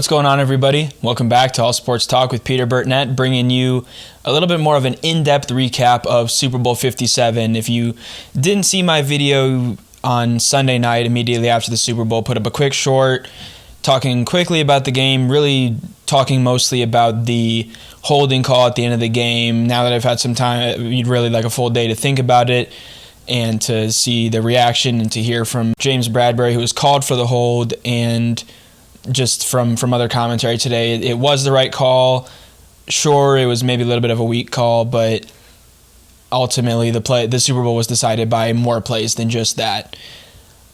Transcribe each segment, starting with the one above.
What's going on, everybody? Welcome back to All Sports Talk with Peter Burtnett, bringing you a little bit more of an in-depth recap of Super Bowl 57. If you didn't see my video on Sunday night immediately after the Super Bowl, put up a quick short talking quickly about the game, really talking mostly about the holding call at the end of the game. Now that I've had some time, really like a full day to think about it and to see the reaction and to hear from James Bradbury, who was called for the hold, and just from other commentary today, it was the right call. Sure, it was maybe a little bit of a weak call, but ultimately the Super Bowl was decided by more plays than just that.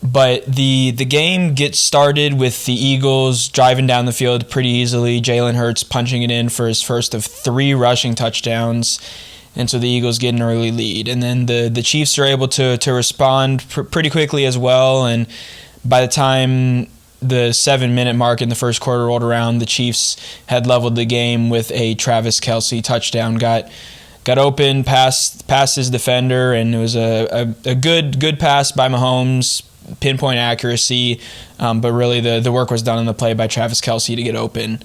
But the game gets started with the Eagles driving down the field pretty easily. Jalen Hurts punching it in for his first of 3 rushing touchdowns. And so the Eagles get an early lead. And then the Chiefs are able to respond pretty quickly as well. And by the time the 7-minute mark in the first quarter rolled around, the Chiefs had leveled the game with a Travis Kelce touchdown. Got open past his defender, and it was a good pass by Mahomes, pinpoint accuracy, but really the work was done on the play by Travis Kelce to get open.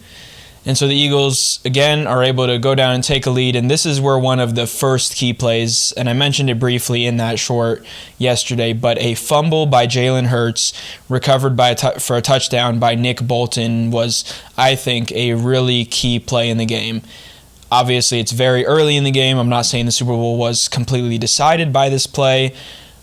And so the Eagles, again, are able to go down and take a lead, and this is where one of the first key plays, and I mentioned it briefly in that short yesterday, but a fumble by Jalen Hurts recovered for a touchdown by Nick Bolton was, I think, a really key play in the game. Obviously, it's very early in the game. I'm not saying the Super Bowl was completely decided by this play,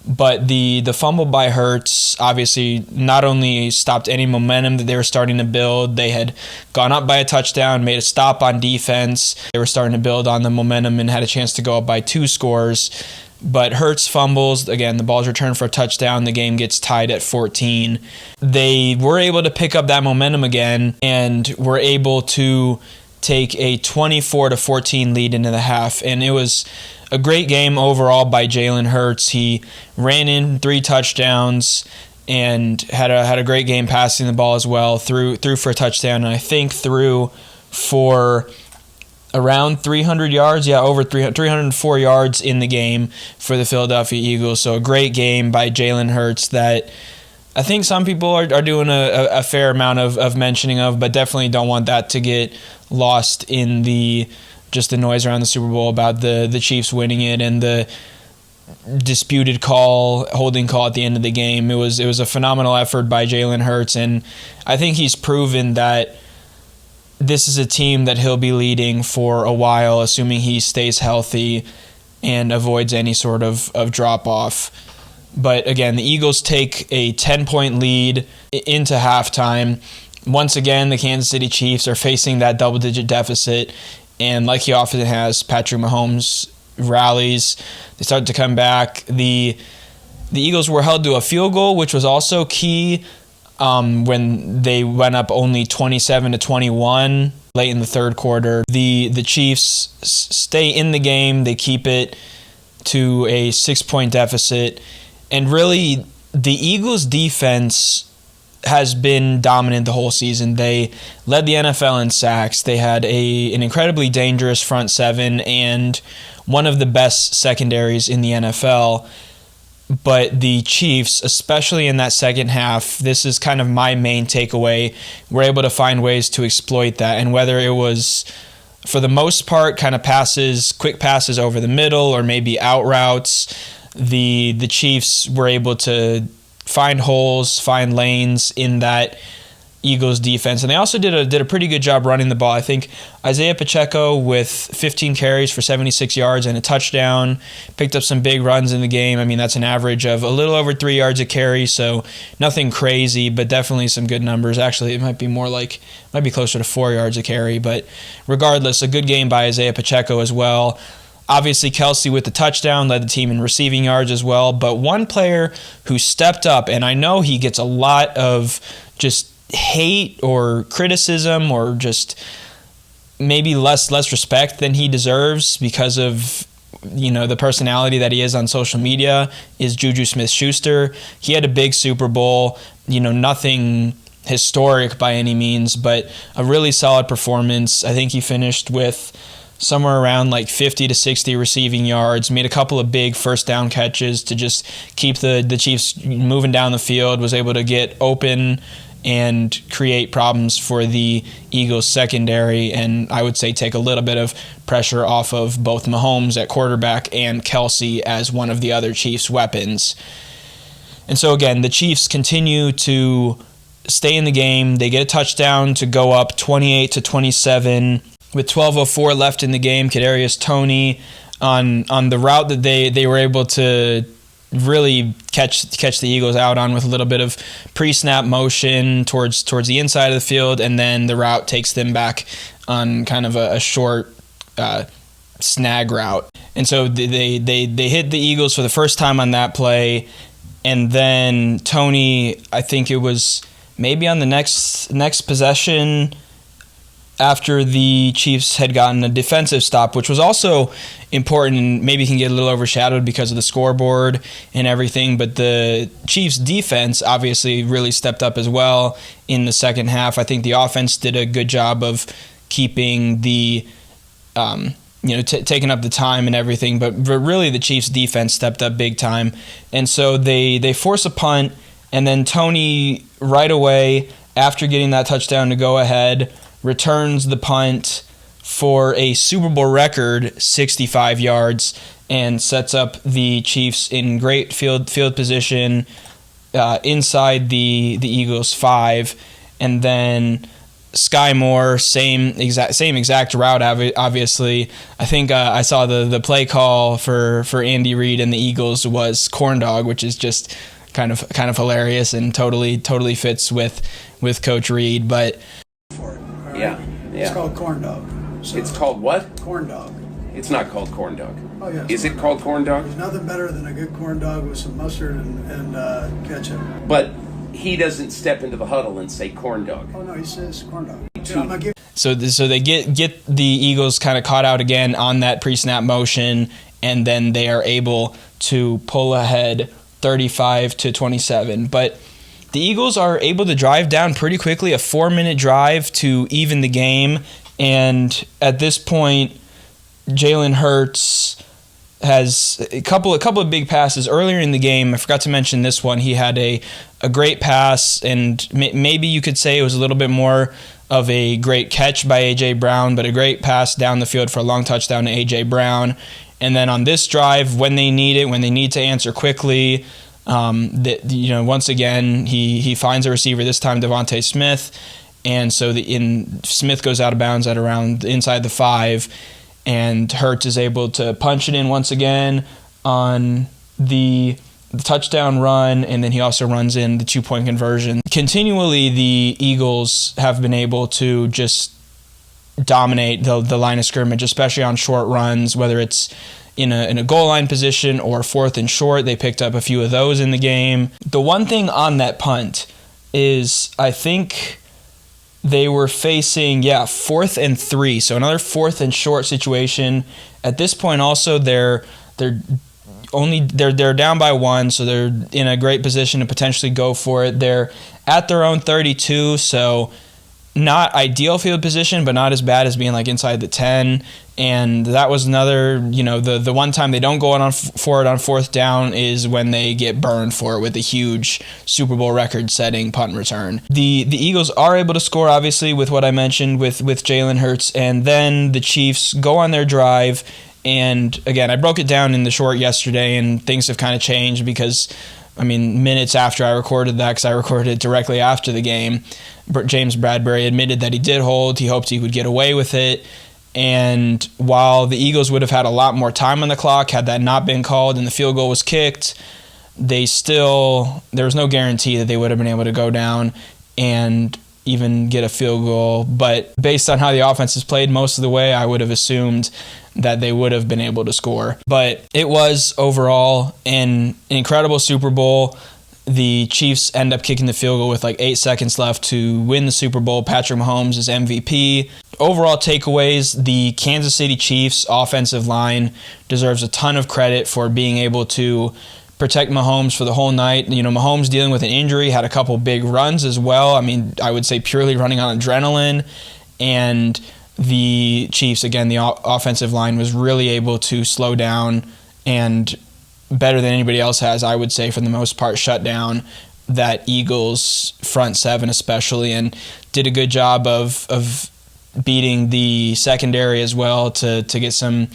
but the fumble by Hurts obviously not only stopped any momentum that they were starting to build. They had gone up by a touchdown, made a stop on defense. They were starting to build on the momentum and had a chance to go up by 2 scores. But Hurts fumbles. Again, the ball's returned for a touchdown. The game gets tied at 14. They were able to pick up that momentum again and were able to take a 24-14 lead into the half. And it was a great game overall by Jalen Hurts. He ran in 3 touchdowns and had a great game passing the ball as well. Threw for a touchdown, and I think threw for around 300 yards. Yeah, over 304 yards in the game for the Philadelphia Eagles. So a great game by Jalen Hurts that I think some people are doing a fair amount of mentioning of, but definitely don't want that to get lost in the noise around the Super Bowl about the Chiefs winning it and the disputed holding call at the end of the game. It was a phenomenal effort by Jalen Hurts, and I think he's proven that this is a team that he'll be leading for a while, assuming he stays healthy and avoids any sort of drop-off. But again, the Eagles take a 10-point lead into halftime. Once again, the Kansas City Chiefs are facing that double-digit deficit, and like he often has, Patrick Mahomes rallies. They start to come back. The Eagles were held to a field goal, which was also key when they went up only 27-21 late in the third quarter. The Chiefs stay in the game. They keep it to a 6-point deficit. And really, the Eagles' defense has been dominant the whole season. They led the NFL in sacks. They had an incredibly dangerous front seven and one of the best secondaries in the NFL. But the Chiefs, especially in that second half, this is kind of my main takeaway, were able to find ways to exploit that. And whether it was, for the most part, kind of quick passes over the middle or maybe out routes, the Chiefs were able to find holes, find lanes in that Eagles defense. And they also did a pretty good job running the ball. I think Isaiah Pacheco with 15 carries for 76 yards and a touchdown, picked up some big runs in the game. I mean, that's an average of a little over 3 yards a carry, so nothing crazy, but definitely some good numbers. Actually, it might be closer to 4 yards a carry, but regardless, a good game by Isaiah Pacheco as well. Obviously, Kelce with the touchdown led the team in receiving yards as well. But one player who stepped up, and I know he gets a lot of just hate or criticism or just maybe less respect than he deserves because of the personality that he is on social media, is Juju Smith-Schuster. He had a big Super Bowl, nothing historic by any means, but a really solid performance. I think he finished with somewhere around like 50 to 60 receiving yards, made a couple of big first down catches to just keep the Chiefs moving down the field, was able to get open and create problems for the Eagles secondary, and I would say take a little bit of pressure off of both Mahomes at quarterback and Kelsey as one of the other Chiefs' weapons. And so again, the Chiefs continue to stay in the game. They get a touchdown to go up 28-27 with 12:04 left in the game. Kadarius Toney on the route that they were able to really catch the Eagles out on with a little bit of pre-snap motion towards the inside of the field, and then the route takes them back on kind of a short snag route. And so they hit the Eagles for the first time on that play, and then Toney, I think it was maybe on the next possession after the Chiefs had gotten a defensive stop, which was also important and maybe can get a little overshadowed because of the scoreboard and everything. But the Chiefs' defense obviously really stepped up as well in the second half. I think the offense did a good job of keeping the, taking up the time and everything. But really the Chiefs' defense stepped up big time. And so they force a punt, and then Toney right away, after getting that touchdown to go ahead, returns the punt for a Super Bowl record 65 yards and sets up the Chiefs in great field position inside the Eagles 5. And then Sky Moore, same exact route, obviously. I think I saw the play call for Andy Reid and the Eagles was corn dog, which is just kind of hilarious and totally fits with Coach Reid. But yeah. It's called corn dog. So it's called what? Corn dog. It's not called corn dog. Oh, yeah. Is it called corn dog? There's nothing better than a good corn dog with some mustard and ketchup. But he doesn't step into the huddle and say corn dog. Oh, no, he says corn dog. So they get the Eagles kind of caught out again on that pre-snap motion, and then they are able to pull ahead 35-27. But the Eagles are able to drive down pretty quickly, a 4-minute drive to even the game. And at this point, Jalen Hurts has a couple of big passes earlier in the game. I forgot to mention this one. He had a great pass, and maybe you could say it was a little bit more of a great catch by A.J. Brown, but a great pass down the field for a long touchdown to A.J. Brown. And then on this drive, when they need to answer quickly, once again, he finds a receiver, this time Devontae Smith, and so Smith goes out of bounds at around inside the 5, and Hurts is able to punch it in once again on the touchdown run, and then he also runs in the 2-point conversion. Continually, the Eagles have been able to just dominate the line of scrimmage, especially on short runs, whether it's in a goal line position or 4th and short. They picked up a few of those in the game. The one thing on that punt is I think they were facing 4th and 3, so another 4th and short situation. At this point, also they're down by 1, so they're in a great position to potentially go for it. They're at their own 32, so not ideal field position, but not as bad as being like inside the 10. And that was another, the one time they don't go for it on 4th down is when they get burned for it with a huge Super Bowl record-setting punt return. The Eagles are able to score, obviously, with what I mentioned with Jalen Hurts, and then the Chiefs go on their drive. And again, I broke it down in the short yesterday, and things have kind of changed because, minutes after I recorded that, because I recorded it directly after the game, James Bradbury admitted that he did hold. He hoped he would get away with it. And while the Eagles would have had a lot more time on the clock had that not been called and the field goal was kicked, there was no guarantee that they would have been able to go down and even get a field goal. But based on how the offense has played most of the way, I would have assumed that they would have been able to score. But it was overall an incredible Super Bowl. The Chiefs end up kicking the field goal with 8 seconds left to win the Super Bowl. Patrick Mahomes is MVP. Overall takeaways, the Kansas City Chiefs offensive line deserves a ton of credit for being able to protect Mahomes for the whole night. Mahomes dealing with an injury, had a couple big runs as well. I would say purely running on adrenaline. And the Chiefs, again, the offensive line was really able to slow down and better than anybody else has, I would say, for the most part, shut down that Eagles front seven especially, and did a good job of beating the secondary as well to get some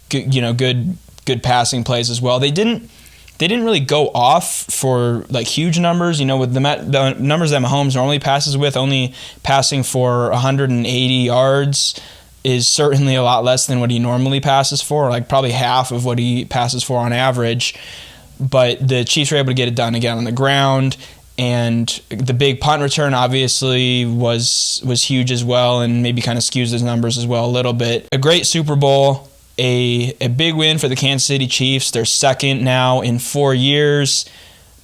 good passing plays as well. They didn't really go off for like huge numbers, with the numbers that Mahomes normally passes with, only passing for 180 yards is certainly a lot less than what he normally passes for, like probably half of what he passes for on average. But the Chiefs were able to get it done again on the ground, and the big punt return obviously was huge as well, and maybe kind of skews those numbers as well a little bit. A great Super Bowl, a big win for the Kansas City Chiefs. They're second now in 4 years.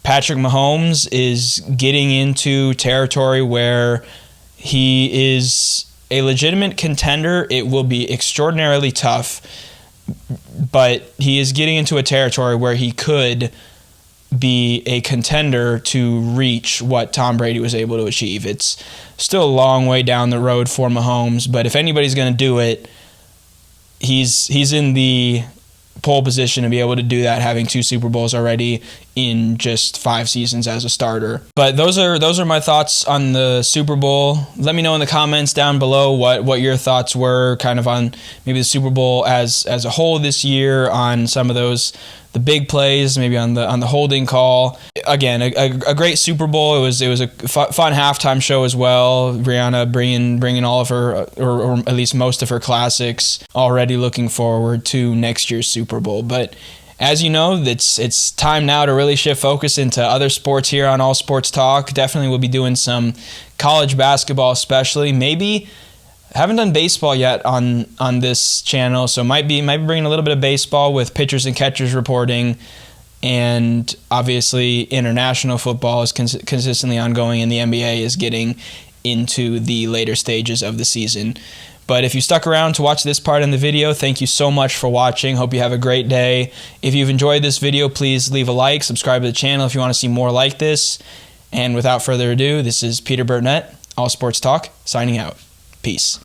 Patrick Mahomes is getting into territory where he is a legitimate contender. It will be extraordinarily tough, but he is getting into a territory where he could be a contender to reach what Tom Brady was able to achieve. It's still a long way down the road for Mahomes, but if anybody's going to do it, he's in the pole position to be able to do that, having 2 Super Bowls already in just 5 seasons as a starter. But those are my thoughts on the Super Bowl. Let me know in the comments down below what your thoughts were kind of on maybe the Super Bowl as a whole this year, on some of the big plays, maybe on the holding call. Again, a great Super Bowl. It was a fun halftime show as well. Rihanna bringing all of her, or at least most of her classics. Already looking forward to next year's Super Bowl. But as you know, it's time now to really shift focus into other sports here on All Sports Talk. Definitely we'll be doing some college basketball, especially. Maybe haven't done baseball yet on this channel, so might be bringing a little bit of baseball with pitchers and catchers reporting, and obviously international football is consistently ongoing, and the NBA is getting into the later stages of the season. But if you stuck around to watch this part in the video, thank you so much for watching. Hope you have a great day. If you've enjoyed this video, please leave a like, subscribe to the channel if you want to see more like this. And without further ado, this is Peter Burnett, All Sports Talk, signing out. Peace.